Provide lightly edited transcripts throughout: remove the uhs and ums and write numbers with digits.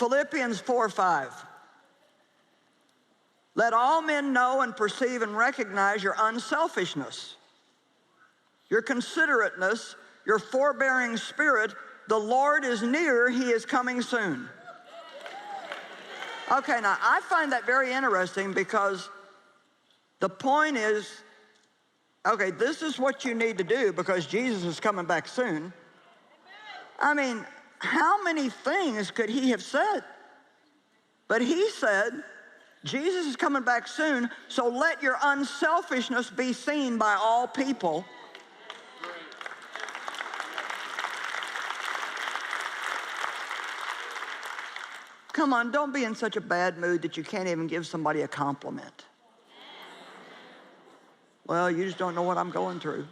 Philippians 4:5. Let all men know and perceive and recognize your unselfishness, your considerateness, your forbearing spirit. The Lord is near, he is coming soon. Okay, now I find that very interesting because the point is, okay, this is what you need to do because Jesus is coming back soon. I mean, how many things could he have said? But he said, Jesus is coming back soon, so let your unselfishness be seen by all people. Come on, don't be in such a bad mood that you can't even give somebody a compliment. Well, you just don't know what I'm going through.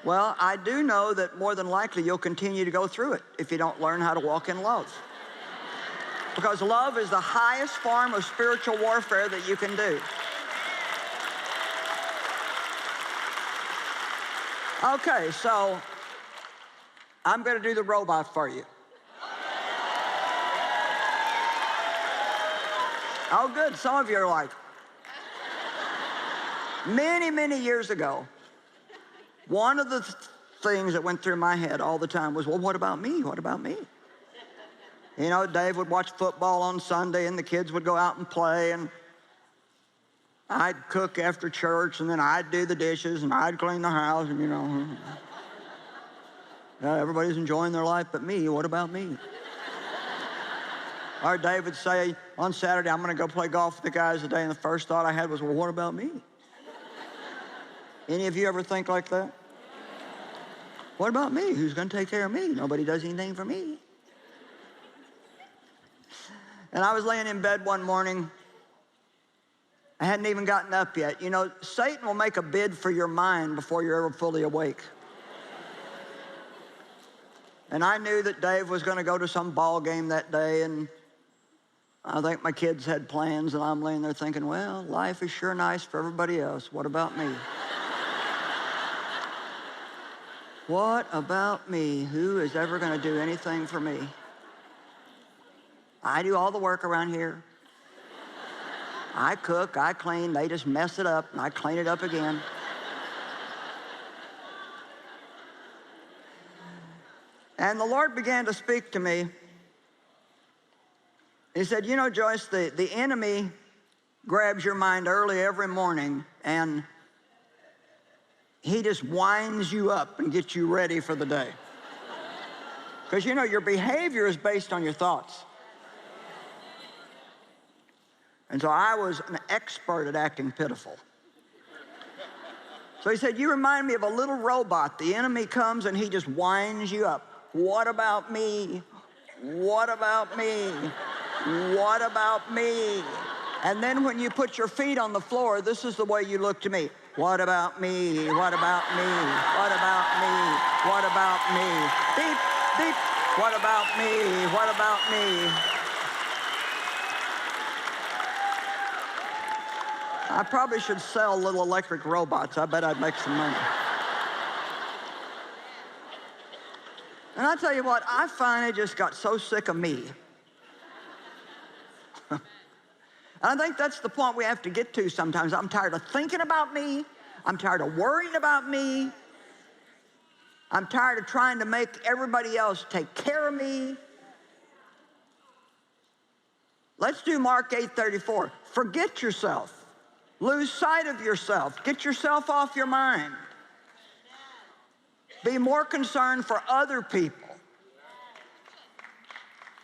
Well, I do know that more than likely you'll continue to go through it if you don't learn how to walk in love. Because love is the highest form of spiritual warfare that you can do. Okay, so I'm going to do the robot for you. Oh, good. Some of you are like, many, many years ago, one of the things that went through my head all the time was, well, what about me? What about me? You know, Dave would watch football on Sunday and the kids would go out and play, and I'd cook after church, and then I'd do the dishes and I'd clean the house, and you know, everybody's enjoying their life but me. What about me? Or Dave would say on Saturday, I'm going to go play golf with the guys today, and the first thought I had was, well, what about me? Any of you ever think like that? What about me? Who's going to take care of me? Nobody does anything for me. And I was laying in bed one morning. I hadn't even gotten up yet. You know, Satan will make a bid for your mind before you're ever fully awake. And I knew that Dave was going to go to some ball game that day, and I think my kids had plans, and I'm laying there thinking, well, life is sure nice for everybody else. What about me? What about me? Who is ever going to do anything for me? I do all the work around here. I cook, I clean, they just mess it up, and I clean it up again. And the Lord began to speak to me. He said, you know, Joyce, the enemy grabs your mind early every morning, and he just winds you up and gets you ready for the day. Because, you know, your behavior is based on your thoughts. And so I was an expert at acting pitiful. So he said, you remind me of a little robot. The enemy comes and he just winds you up. What about me? What about me? What about me? And then when you put your feet on the floor, this is the way you look to me. What about me? What about me? What about me? What about me? Beep, beep. What about me? What about me? I probably should sell little electric robots. I bet I'd make some money. And I tell you what, I finally just got so sick of me. And I think that's the point we have to get to sometimes. I'm tired of thinking about me. I'm tired of worrying about me. I'm tired of trying to make everybody else take care of me. Let's do Mark 8:34. Forget yourself. Lose sight of yourself. Get yourself off your mind. Be more concerned for other people.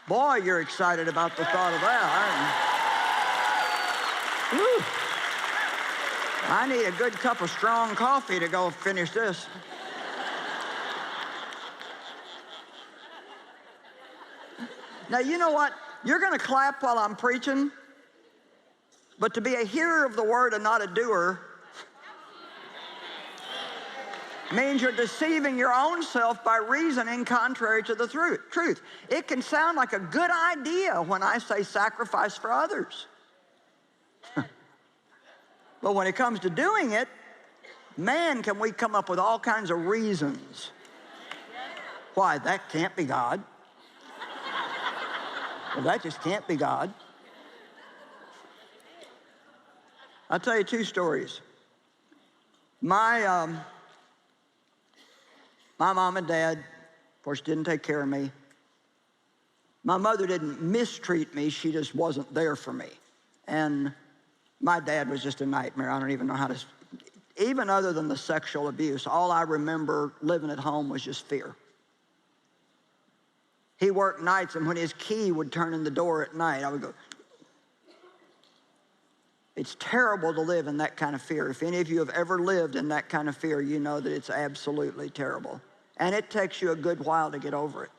Boy, you're excited about the thought of that, aren't you? Whew. I need a good cup of strong coffee to go finish this. Now, you know what? You're going to clap while I'm preaching, but to be a hearer of the word and not a doer means you're deceiving your own self by reasoning contrary to the truth. It can sound like a good idea when I say sacrifice for others. But when it comes to doing it, man, can we come up with all kinds of reasons why that can't be God. Well, that just can't be God. I'll tell you two stories. My mom and dad, of course, didn't take care of me. My mother didn't mistreat me, she just wasn't there for me. And my dad was just a nightmare. I don't even know how to, even other than the sexual abuse, all I remember living at home was just fear. He worked nights, and when his key would turn in the door at night, I would go. It's terrible to live in that kind of fear. If any of you have ever lived in that kind of fear, you know that it's absolutely terrible. And it takes you a good while to get over it.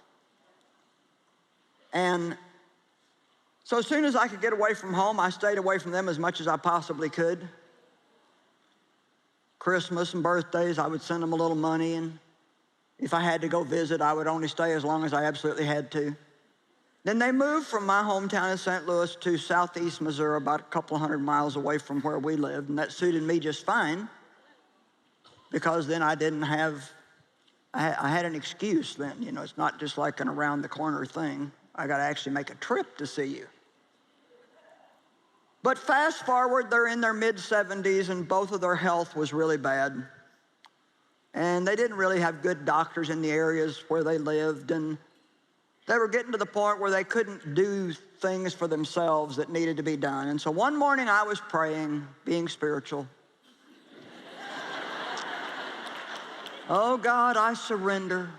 And so as soon as I could get away from home, I stayed away from them as much as I possibly could. Christmas and birthdays, I would send them a little money, and if I had to go visit, I would only stay as long as I absolutely had to. Then they moved from my hometown in St. Louis to southeast Missouri, about a couple hundred miles away from where we lived, and that suited me just fine because then I didn't have, I had an excuse then. You know, it's not just like an around the corner thing. I got to actually make a trip to see you. But fast forward, they're in their mid-70s, and both of their health was really bad. And they didn't really have good doctors in the areas where they lived, and they were getting to the point where they couldn't do things for themselves that needed to be done. And so one morning I was praying, being spiritual. Oh God, I surrender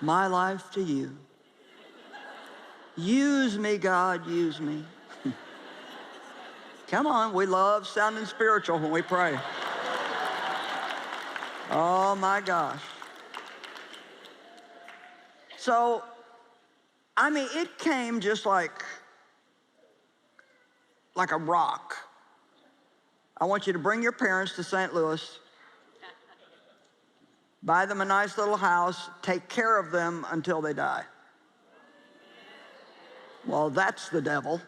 my life to you. Use me, God, use me. Come on, we love sounding spiritual when we pray. Oh my gosh. So, I mean, it came just like a rock. I want you to bring your parents to St. Louis, buy them a nice little house, take care of them until they die. Well, that's the devil.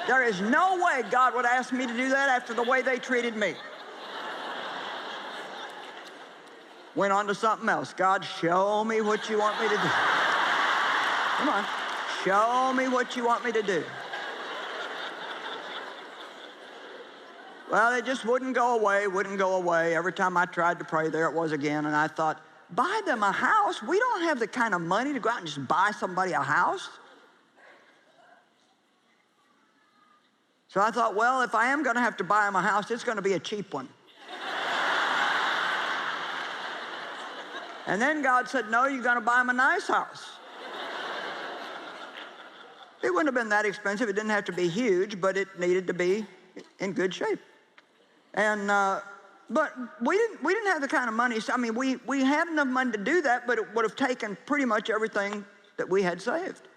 There is no way God would ask me to do that after the way they treated me. Went on to something else. God, show me what you want me to do. Come on, show me what you want me to do. Well, it just wouldn't go away, wouldn't go away. Every time I tried to pray, there it was again. And I thought, buy them a house? We don't have the kind of money to go out and just buy somebody a house. So I thought, well, if I am going to have to buy them a house, it's going to be a cheap one. And then God said, no, you're going to buy them a nice house. It wouldn't have been that expensive. It didn't have to be huge, but it needed to be in good shape. And but we didn't have the kind of money. I mean, we had enough money to do that, but it would have taken pretty much everything that we had saved.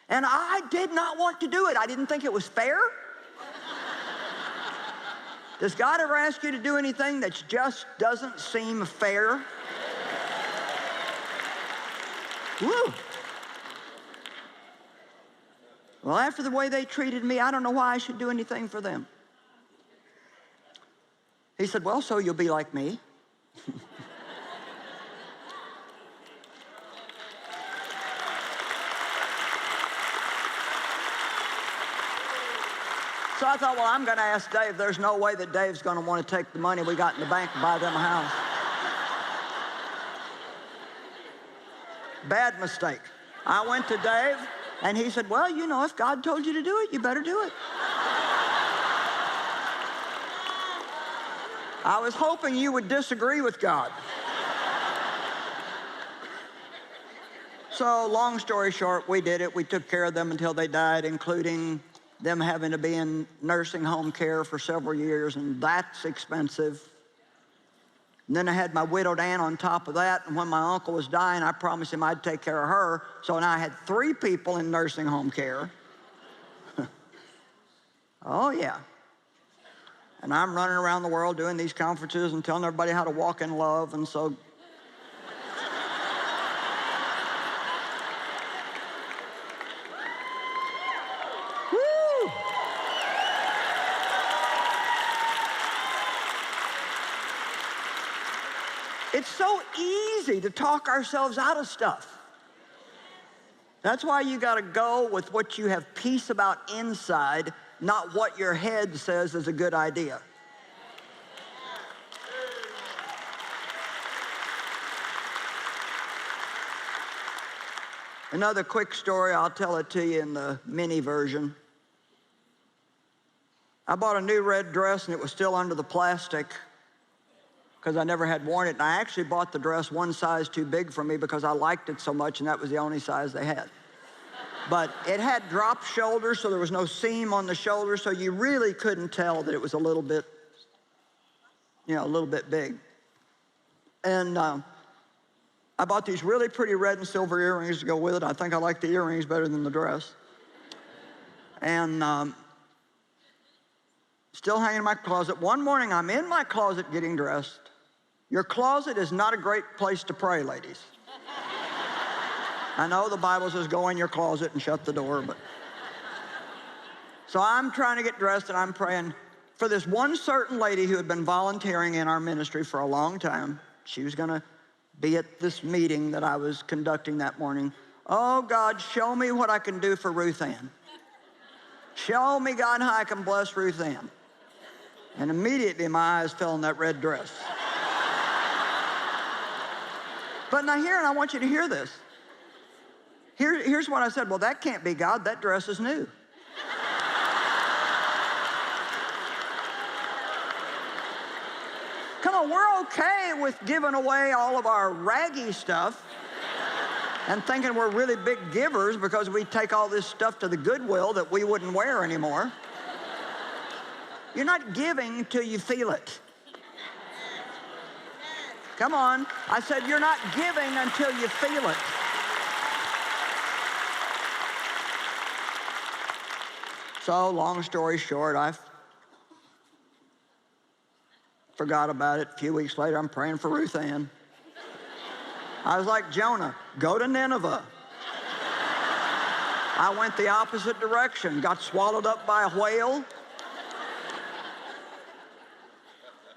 And I did not want to do it. I didn't think it was fair. Does God ever ask you to do anything that just doesn't seem fair? Woo. Well, after the way they treated me, I don't know why I should do anything for them. He said, well, so you'll be like me. So I thought, well, I'm going to ask Dave. There's no way that Dave's going to want to take the money we got in the bank and buy them a house. Bad mistake. I went to Dave, and he said, well, you know, if God told you to do it, you better do it. I was hoping you would disagree with God. So, long story short, we did it. We took care of them until they died, including them having to be in nursing home care for several years, and that's expensive. And then I had my widowed aunt on top of that, and when my uncle was dying, I promised him I'd take care of her. So now I had 3 people in nursing home care. Oh, yeah. And I'm running around the world doing these conferences and telling everybody how to walk in love, and so... Woo! It's so easy to talk ourselves out of stuff. That's why you got to go with what you have peace about inside, not what your head says is a good idea. Another quick story, I'll tell it to you in the mini version. I bought a new red dress and it was still under the plastic because I never had worn it. And I actually bought the dress one size too big for me because I liked it so much and that was the only size they had. But it had drop shoulders, so there was no seam on the shoulder, so you really couldn't tell that it was a little bit, you know, a little bit big. And I bought these really pretty red and silver earrings to go with it. I think I like the earrings better than the dress. And still hanging in my closet. One morning, I'm in my closet getting dressed. Your closet is not a great place to pray, ladies. I know the Bible says go in your closet and shut the door, but... So I'm trying to get dressed and I'm praying for this one certain lady who had been volunteering in our ministry for a long time. She was going to be at this meeting that I was conducting that morning. Oh, God, show me what I can do for Ruth Ann. Show me, God, how I can bless Ruth Ann. And immediately my eyes fell on that red dress. But now here, and I want you to hear this. Here's what I said. Well, that can't be God. That dress is new. Come on, we're okay with giving away all of our raggy stuff and thinking we're really big givers because we take all this stuff to the Goodwill that we wouldn't wear anymore. You're not giving till you feel it. Come on. I said you're not giving until you feel it. So, long story short, I forgot about it. A few weeks later, I'm praying for Ruth Ann. I was like Jonah, go to Nineveh. I went the opposite direction, got swallowed up by a whale.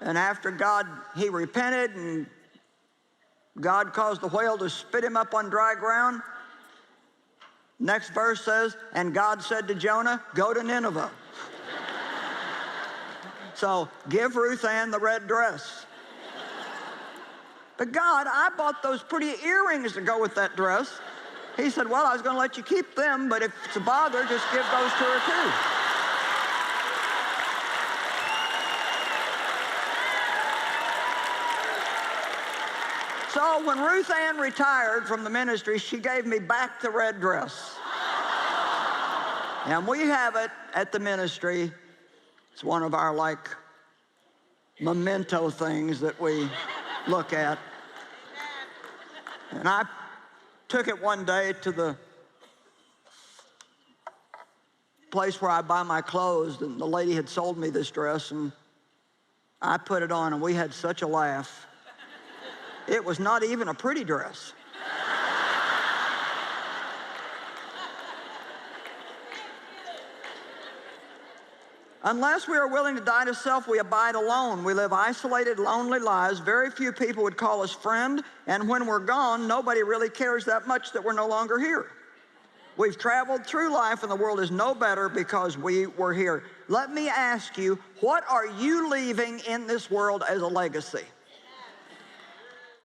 And after God, he repented, and God caused the whale to spit him up on dry ground. Next verse says, and God said to Jonah, go to Nineveh. So give Ruth Ann the red dress. But God, I bought those pretty earrings to go with that dress. He said, well, I was going to let you keep them, but if it's a bother, just give those to her too. So when Ruth Ann retired from the ministry, she gave me back the red dress. And we have it at the ministry. It's one of our, like, memento things that we look at. And I took it one day to the place where I buy my clothes, and the lady had sold me this dress, and I put it on, and we had such a laugh. It was not even a pretty dress. Unless we are willing to die to self, we abide alone. We live isolated, lonely lives. Very few people would call us friend, and when we're gone, nobody really cares that much that we're no longer here. We've traveled through life and the world is no better because we were here. Let me ask you, what are you leaving in this world as a legacy?